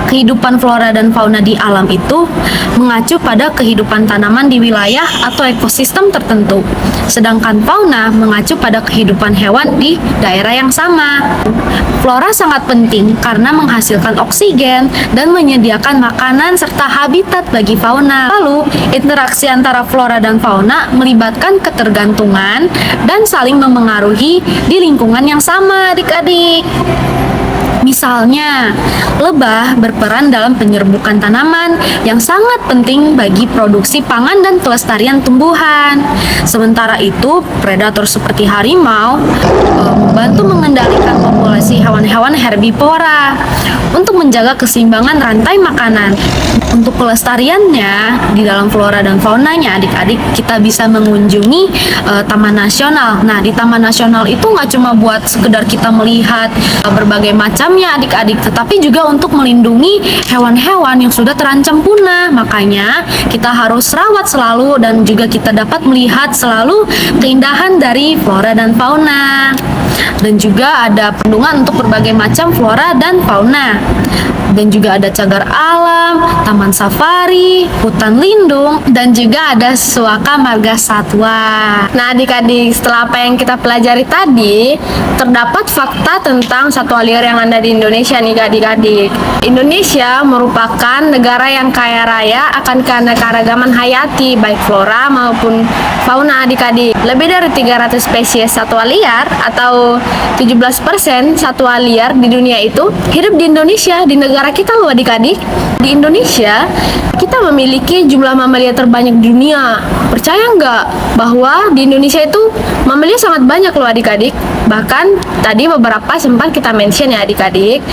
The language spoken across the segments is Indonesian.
kehidupan flora dan fauna di alam itu mengacu pada kehidupan tanaman di wilayah atau ekosistem tertentu, sedangkan fauna mengacu pada kehidupan hewan di daerah yang sama. Flora sangat penting karena menghasilkan oksigen dan menyediakan makanan serta habitat bagi fauna. Lalu, interaksi antara flora dan fauna melibatkan ketergantungan dan saling memengaruhi di lingkungan yang sama, adik-adik. Misalnya, lebah berperan dalam penyerbukan tanaman yang sangat penting bagi produksi pangan dan kelestarian tumbuhan. Sementara itu, predator seperti harimau membantu mengendalikan populasi hewan-hewan herbivora untuk menjaga keseimbangan rantai makanan. Untuk pelestariannya di dalam flora dan faunanya, adik-adik, kita bisa mengunjungi taman nasional. Nah, di taman nasional itu nggak cuma buat sekedar kita melihat berbagai macamnya, adik-adik, tetapi juga untuk melindungi hewan-hewan yang sudah terancam punah. Makanya kita harus rawat selalu dan juga kita dapat melihat selalu keindahan dari flora dan fauna. Dan juga ada perlindungan untuk berbagai macam flora dan fauna. Dan juga ada cagar alam, taman safari, hutan lindung, dan juga ada suaka marga satwa. Nah, adik-adik, setelah apa yang kita pelajari tadi, terdapat fakta tentang satwa liar yang ada di Indonesia nih, adik-adik. Indonesia merupakan negara yang kaya raya akan keanekaragaman hayati, baik flora maupun fauna, adik-adik. Lebih dari 300 spesies satwa liar atau 17% satwa liar di dunia itu hidup di Indonesia, di negara kita loh, adik-adik. Di Indonesia, kita memiliki jumlah mamalia terbanyak di dunia. Percaya nggak bahwa di Indonesia itu mamalia sangat banyak loh, adik-adik. Bahkan tadi beberapa sempat kita mention ya, adik-adik.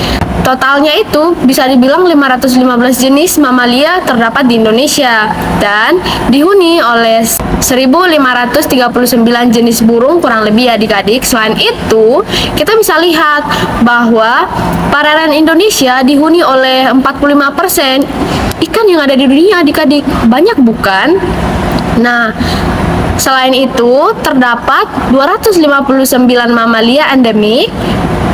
Totalnya itu bisa dibilang 515 jenis mamalia terdapat di Indonesia dan dihuni oleh 1.539 jenis burung kurang lebih, adik-adik. Selain itu, kita bisa lihat bahwa perairan Indonesia dihuni oleh 45% ikan yang ada di dunia, adik-adik. Banyak bukan? Nah, selain itu terdapat 259 mamalia endemik,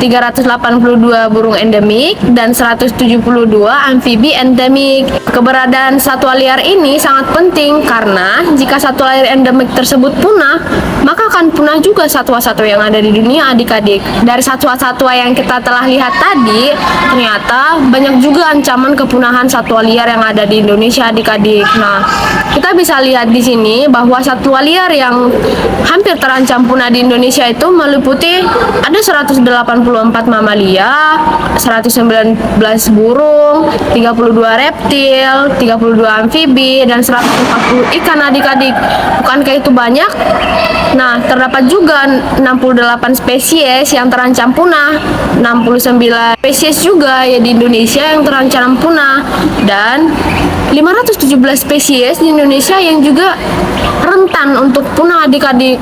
382 burung endemik, dan 172 amfibi endemik. Keberadaan satwa liar ini sangat penting karena jika satwa liar endemik tersebut punah, maka akan punah juga satwa-satwa yang ada di dunia, adik-adik. Dari satwa-satwa yang kita telah lihat tadi, ternyata banyak juga ancaman kepunahan satwa liar yang ada di Indonesia, adik-adik. Nah, kita bisa lihat di sini bahwa satwa liar yang hampir terancam punah di Indonesia itu meliputi ada 184 mamalia, 119 burung, 32 reptil, 32 amfibi, dan 140 ikan, adik-adik. Bukankah itu banyak? Nah, terdapat juga 68 spesies yang terancam punah, 69 spesies juga ya di Indonesia yang terancam punah, dan 517 spesies di Indonesia yang juga rentan untuk punah, adik-adik.